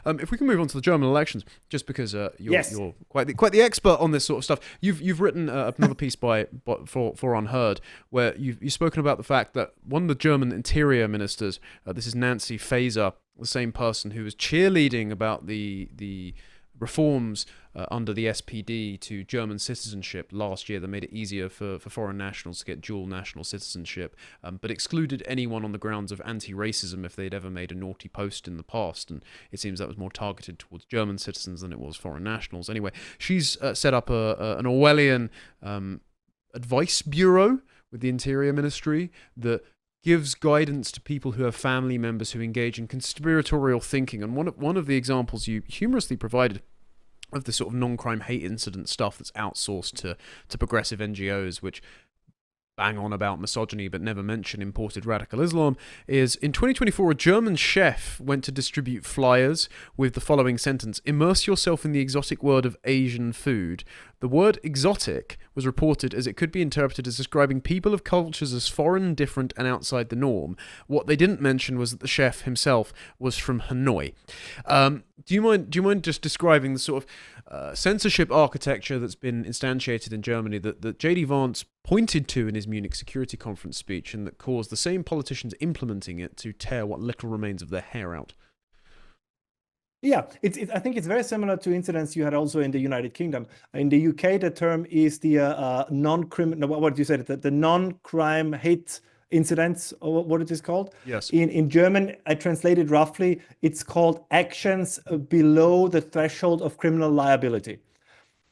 If we can move on to the German elections, just because Yes. you're quite the expert on this sort of stuff. You've written another piece for Unheard where you've spoken about the fact that one of the German interior ministers, this is Nancy Faeser, the same person who was cheerleading about the reforms under the SPD to German citizenship last year that made it easier for foreign nationals to get dual national citizenship, but excluded anyone on the grounds of anti-racism if they'd ever made a naughty post in the past. And it seems that was more targeted towards German citizens than it was foreign nationals. Anyway, she's set up an Orwellian advice bureau with the Interior Ministry that gives guidance to people who have family members who engage in conspiratorial thinking. And one of the examples you humorously provided of the sort of non-crime hate incident stuff that's outsourced to progressive NGOs, which bang on about misogyny but never mention imported radical Islam, is in 2024 a German chef went to distribute flyers with the following sentence: immerse yourself in the exotic world of Asian food. The word exotic was reported as it could be interpreted as describing people of cultures as foreign, different, and outside the norm. What they didn't mention was that the chef himself was from Hanoi. Do you mind just describing the sort of censorship architecture that's been instantiated in Germany that J.D. Vance pointed to in his Munich Security Conference speech, and that caused the same politicians implementing it to tear what little remains of their hair out? Yeah, I think it's very similar to incidents you had also in the United Kingdom. In the UK, the term is the non-criminal, what did you say? The non-crime hate incidents, or what it is called. Yes. In German, I translated roughly, it's called actions below the threshold of criminal liability.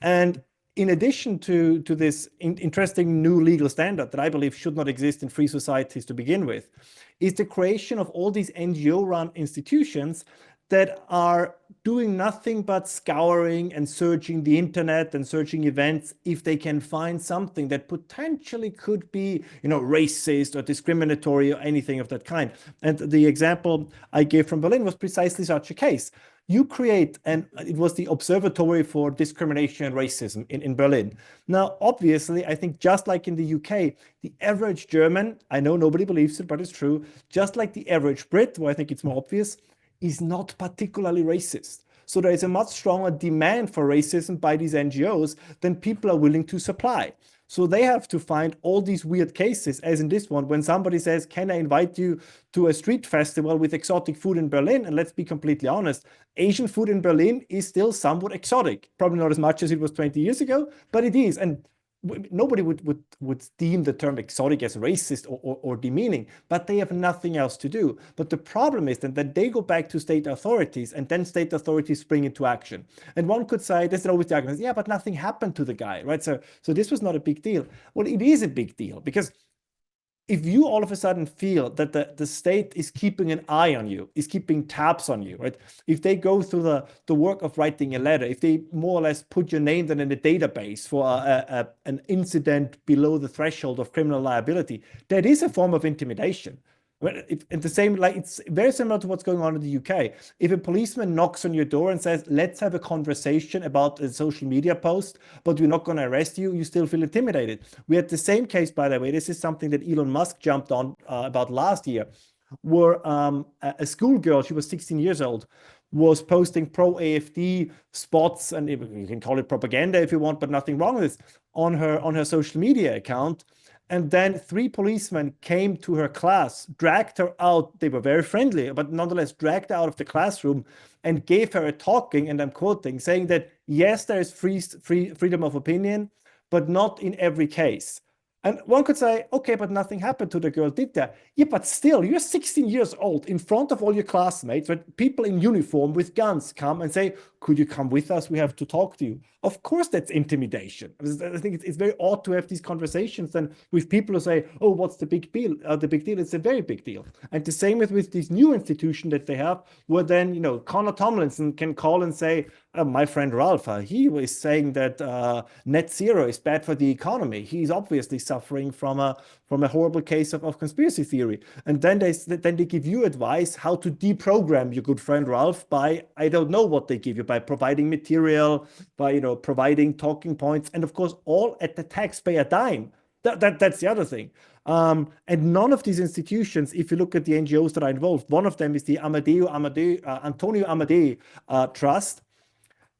And in addition to this interesting new legal standard that I believe should not exist in free societies to begin with, is the creation of all these NGO-run institutions that are doing nothing but scouring and searching the internet and searching events if they can find something that potentially could be, racist or discriminatory or anything of that kind. And the example I gave from Berlin was precisely such a case. You create, and it was the Observatory for Discrimination and Racism in Berlin. Now, obviously, I think just like in the UK, the average German, I know nobody believes it, but it's true, just like the average Brit, where I think it's more obvious, is not particularly racist. So there is a much stronger demand for racism by these NGOs than people are willing to supply. So they have to find all these weird cases, as in this one, when somebody says, can I invite you to a street festival with exotic food in Berlin? And let's be completely honest, Asian food in Berlin is still somewhat exotic. Probably not as much as it was 20 years ago, but it is. And nobody would deem the term exotic as racist or demeaning, but they have nothing else to do. But the problem is that they go back to state authorities, and then state authorities spring into action. And one could say, there's always the argument, yeah, but nothing happened to the guy, right? So this was not a big deal. Well, it is a big deal, because if you all of a sudden feel that the state is keeping an eye on you, is keeping tabs on you, right? If they go through the work of writing a letter, if they more or less put your name then in a database for an incident below the threshold of criminal liability, that is a form of intimidation. It's very similar to what's going on in the UK. If a policeman knocks on your door and says, let's have a conversation about a social media post, but we're not going to arrest you, you still feel intimidated. We had the same case, by the way. This is something that Elon Musk jumped on about last year, where a schoolgirl, she was 16 years old, was posting pro-AFD spots, and you can call it propaganda if you want, but nothing wrong with this, on her social media account. And then 3 policemen came to her class, dragged her out. They were very friendly, but nonetheless dragged her out of the classroom and gave her a talking, and I'm quoting, saying that, yes, there is freedom of opinion, but not in every case. And one could say, okay, but nothing happened to the girl, did there? Yeah, but still, you're 16 years old in front of all your classmates, when people in uniform with guns come and say, could you come with us? We have to talk to you. Of course, that's intimidation. I think it's very odd to have these conversations then with people who say, oh, what's the big deal? The big deal, it's a very big deal. And the same with this new institution that they have, where then, Connor Tomlinson can call and say, my friend Ralph, he was saying that net zero is bad for the economy. He's obviously suffering from a horrible case of conspiracy theory. And then they give you advice how to deprogram your good friend Ralph by, I don't know what they give you, by providing material, by providing talking points, and of course all at the taxpayer dime. That's the other thing. And none of these institutions, if you look at the NGOs that are involved, one of them is the Antonio Amadei Trust.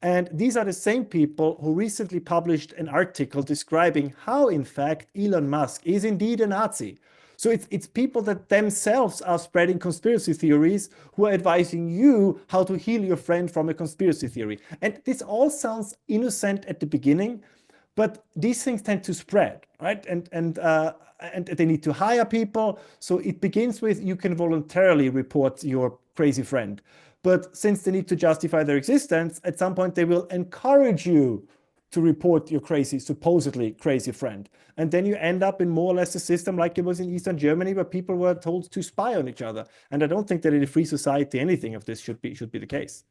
And these are the same people who recently published an article describing how, in fact, Elon Musk is indeed a Nazi. So it's people that themselves are spreading conspiracy theories who are advising you how to heal your friend from a conspiracy theory. And this all sounds innocent at the beginning, but these things tend to spread, right? And they need to hire people. So it begins with you can voluntarily report your crazy friend. But since they need to justify their existence, at some point they will encourage you to report your supposedly crazy friend. And then you end up in more or less a system like it was in Eastern Germany, where people were told to spy on each other. And I don't think that in a free society anything of this should be the case.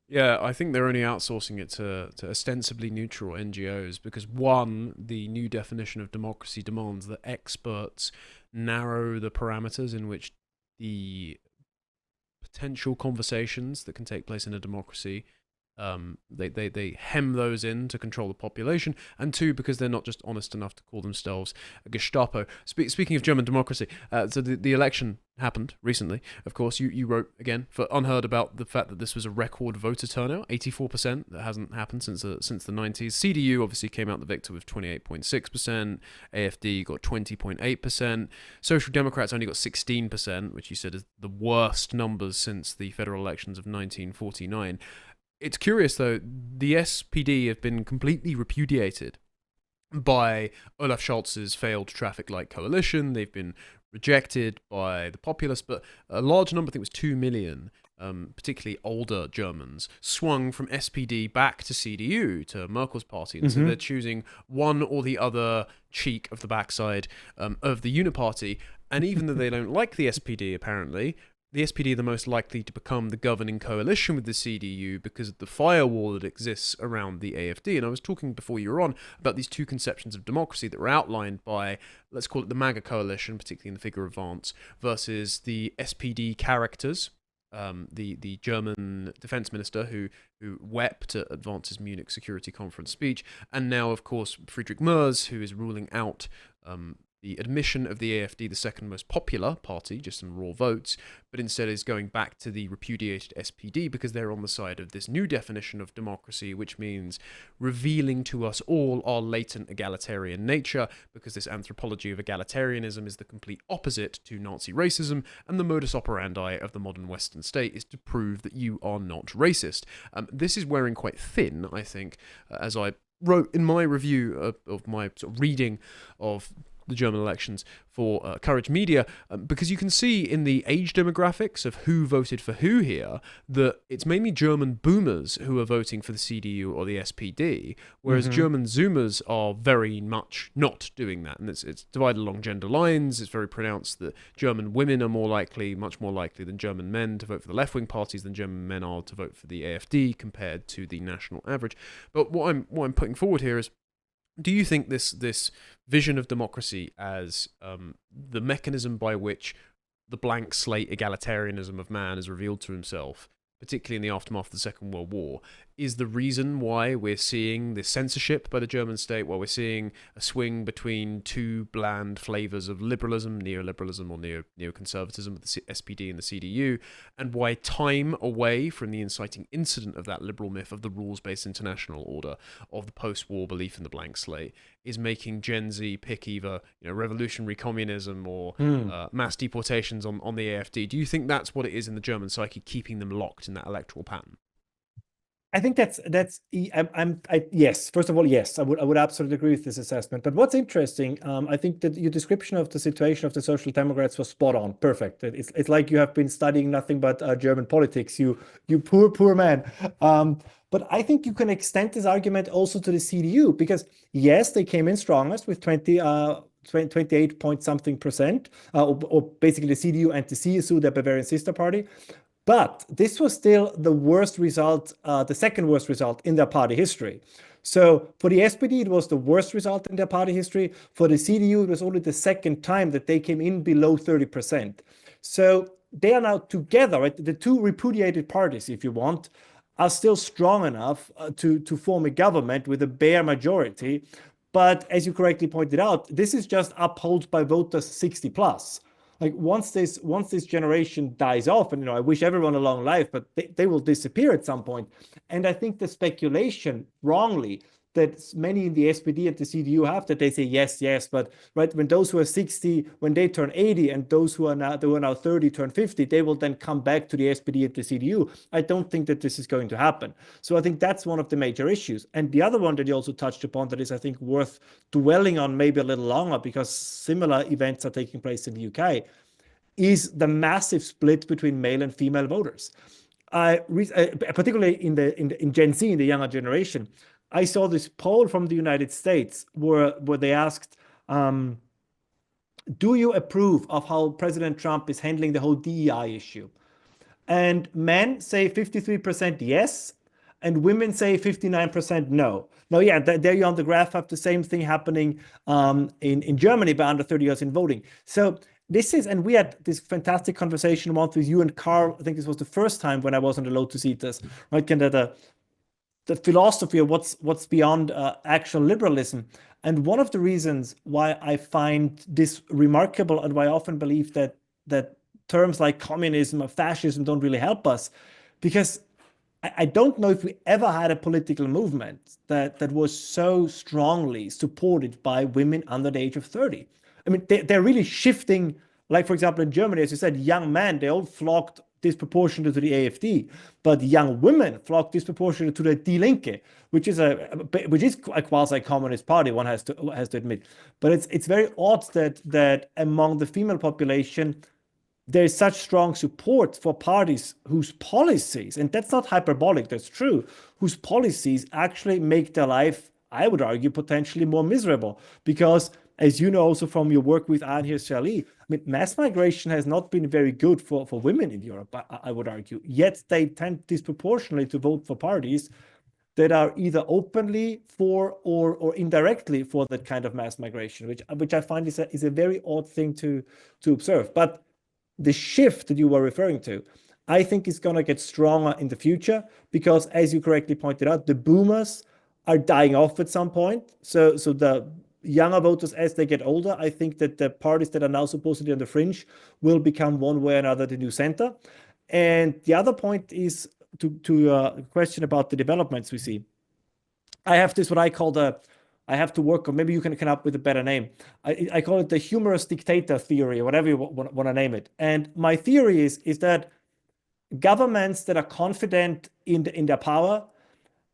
Yeah, I think they're only outsourcing it to ostensibly neutral NGOs because, one, the new definition of democracy demands that experts narrow the parameters in which the potential conversations that can take place in a democracy, they hem those in to control the population, and two, because they're not just honest enough to call themselves a Gestapo. Speaking of German democracy, so the election happened recently. Of course, you wrote again for Unheard about the fact that this was a record voter turnout, 84%. That hasn't happened since the 90s. CDU obviously came out the victor with 28.6%. AfD got 20.8%. Social Democrats only got 16%, which you said is the worst numbers since the federal elections of 1949. It's curious, though, the SPD have been completely repudiated by Olaf Scholz's failed traffic light coalition. They've been rejected by the populace, but a large number, I think it was 2 million, particularly older Germans, swung from SPD back to CDU, to Merkel's party. And so they're choosing one or the other cheek of the backside of the Uniparty. And even though they don't like the SPD, apparently, the SPD are the most likely to become the governing coalition with the CDU because of the firewall that exists around the AfD. And I was talking before you were on about these two conceptions of democracy that were outlined by, let's call it the MAGA coalition, particularly in the figure of Vance, versus the SPD characters, the German defense minister who wept at Vance's Munich Security Conference speech, and now, of course, Friedrich Merz, who is ruling out the admission of the AfD, the second most popular party, just in raw votes, but instead is going back to the repudiated SPD because they're on the side of this new definition of democracy, which means revealing to us all our latent egalitarian nature, because this anthropology of egalitarianism is the complete opposite to Nazi racism, and the modus operandi of the modern Western state is to prove that you are not racist. This is wearing quite thin, I think, as I wrote in my review of my sort of reading of the German elections for Courage Media, because you can see in the age demographics of who voted for who here that it's mainly German boomers who are voting for the CDU or the SPD, whereas German Zoomers are very much not doing that. And it's divided along gender lines. It's very pronounced that German women are much more likely than German men to vote for the left-wing parties than German men are to vote for the AfD compared to the national average. But what I'm putting forward here is, do you think this vision of democracy as the mechanism by which the blank slate egalitarianism of man is revealed to himself, particularly in the aftermath of the Second World War, is the reason why we're seeing this censorship by the German state, why we're seeing a swing between two bland flavors of liberalism, neoliberalism or neoconservatism with the SPD and the CDU, and why time away from the inciting incident of that liberal myth of the rules-based international order, of the post-war belief in the blank slate, is making Gen Z pick either revolutionary communism or mass deportations on the AfD. Do you think that's what it is in the German psyche, keeping them locked in that electoral pattern? I think yes. First of all, yes, I would absolutely agree with this assessment. But what's interesting, I think that your description of the situation of the Social Democrats was spot on, perfect. It's like you have been studying nothing but German politics. You poor man. But I think you can extend this argument also to the CDU, because yes, they came in strongest with 28 point something percent, or basically the CDU and the CSU, the Bavarian sister party. But this was still the worst result, the second worst result in their party history. So for the SPD, it was the worst result in their party history. For the CDU, it was only the second time that they came in below 30%. So they are now together, right? The two repudiated parties, if you want, are still strong enough to form a government with a bare majority. But as you correctly pointed out, this is just upheld by voters 60 plus. Like once this generation dies off, and I wish everyone a long life, but they will disappear at some point. And I think the speculation wrongly that many in the SPD and the CDU have, that they say yes, yes, but right when those who are 60, when they turn 80, and those who are now 30 turn 50, they will then come back to the SPD and the CDU. I don't think that this is going to happen. So I think that's one of the major issues. And the other one that you also touched upon that is, I think, worth dwelling on maybe a little longer, because similar events are taking place in the UK, is the massive split between male and female voters. Particularly in Gen Z, in the younger generation, I saw this poll from the United States where they asked, do you approve of how President Trump is handling the whole DEI issue? And men say 53% yes, and women say 59% no. Now, yeah, there you on the graph have the same thing happening in Germany by under 30 years in voting. So this is, and we had this fantastic conversation once with you and Carl. I think this was the first time when I was on the Lotus Eaters, right? Kind of the philosophy of what's beyond actual liberalism. And one of the reasons why I find this remarkable, and why I often believe that terms like communism or fascism don't really help us, because I don't know if we ever had a political movement that was so strongly supported by women under the age of 30. I mean, they're really shifting. Like, for example, in Germany, as you said, young men, they all flocked disproportionately to the AfD, but young women flock disproportionately to the Die Linke, which is a quasi-communist party, one has to admit. But it's very odd that among the female population, there is such strong support for parties whose policies, and that's not hyperbolic, that's true, whose policies actually make their life, I would argue, potentially more miserable. Because, as you know also from your work with Anne Hirsch-Charlie, I mean, mass migration has not been very good for women in Europe, I would argue. Yet they tend disproportionately to vote for parties that are either openly for or indirectly for that kind of mass migration, which I find is a very odd thing to observe. But the shift that you were referring to, I think is going to get stronger in the future, because, as you correctly pointed out, the boomers are dying off at some point. So the younger voters, as they get older, I think that the parties that are now supposedly on the fringe will become one way or another the new center. And the other point is to a question about the developments we see. I have this, what I call I have to work on, maybe you can come up with a better name. I call it the humorous dictator theory, or whatever you want to name it. And my theory is that governments that are confident in their power,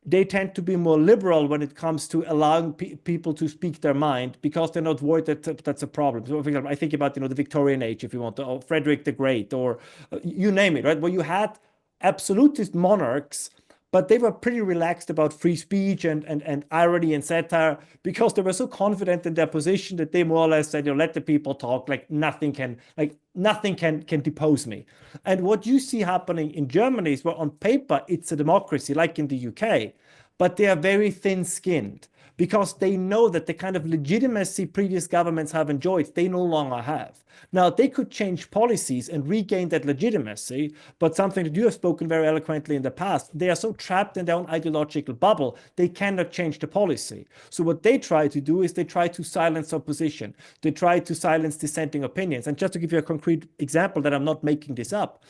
they tend to be more liberal when it comes to allowing people to speak their mind, because they're not worried that that's a problem. So, for example, I think about the Victorian age, if you want, or Frederick the Great, or you name it, right? Where you had absolutist monarchs, but they were pretty relaxed about free speech and irony and satire, because they were so confident in their position that they more or less said, let the people talk, like nothing can depose me. And what you see happening in Germany is, where on paper it's a democracy like in the UK, but they are very thin-skinned, because they know that the kind of legitimacy previous governments have enjoyed, they no longer have. Now, they could change policies and regain that legitimacy, but something that you have spoken very eloquently in the past, they are so trapped in their own ideological bubble, they cannot change the policy. So what they try to do is they try to silence opposition. They try to silence dissenting opinions. And just to give you a concrete example that I'm not making this up,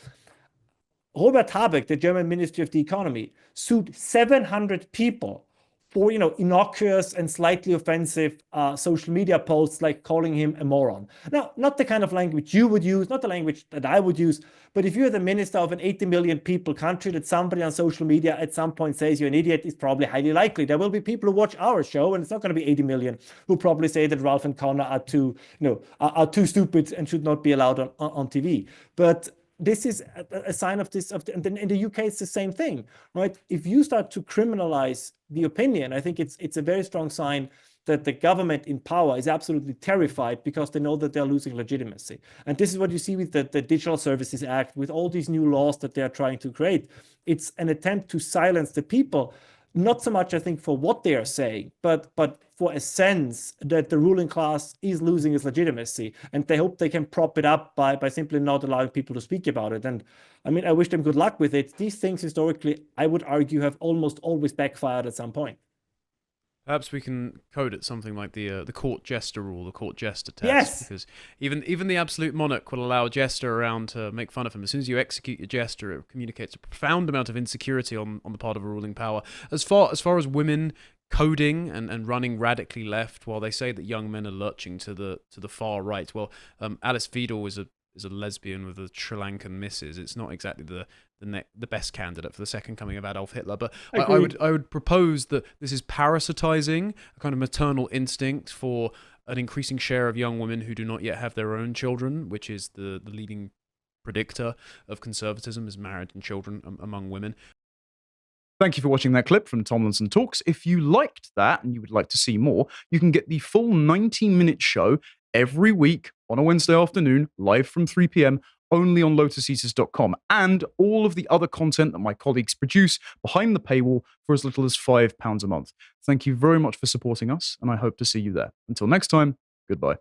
Robert Habeck, the German Ministry of the Economy, sued 700 people for innocuous and slightly offensive social media posts, like calling him a moron. Now, not the kind of language you would use, not the language that I would use, but if you're the minister of an 80 million people country, that somebody on social media at some point says you're an idiot, is probably highly likely. There will be people who watch our show, and it's not going to be 80 million, who probably say that Ralph and Connor are too stupid and should not be allowed on TV. But this is a sign of this. And then in the UK, it's the same thing, right? If you start to criminalize the opinion, I think it's a very strong sign that the government in power is absolutely terrified, because they know that they're losing legitimacy. And this is what you see with the Digital Services Act, with all these new laws that they're trying to create. It's an attempt to silence the people, not so much, I think, for what they are saying, but for a sense that the ruling class is losing its legitimacy, and they hope they can prop it up by simply not allowing people to speak about it. And I mean, I wish them good luck with it. These things historically, I would argue, have almost always backfired at some point. Perhaps we can code it something like the court jester rule, the court jester test, Yes. because even the absolute monarch will allow a jester around to make fun of him. As soon as you execute your jester, it communicates a profound amount of insecurity on the part of a ruling power. As far as women coding and running radically left, while they say that young men are lurching to the far right, well, Alice Vidal is a lesbian with a Sri Lankan missus. It's not exactly the best candidate for the second coming of Adolf Hitler. But I would propose that this is parasitizing a kind of maternal instinct for an increasing share of young women who do not yet have their own children, which is the leading predictor of conservatism, is marriage and children among women. Thank you for watching that clip from Tomlinson Talks. If you liked that and you would like to see more, you can get the full 90-minute show every week on a Wednesday afternoon, live from 3 p.m., only on lotuseaters.com, and all of the other content that my colleagues produce behind the paywall for as little as £5 a month. Thank you very much for supporting us, and I hope to see you there. Until next time, goodbye.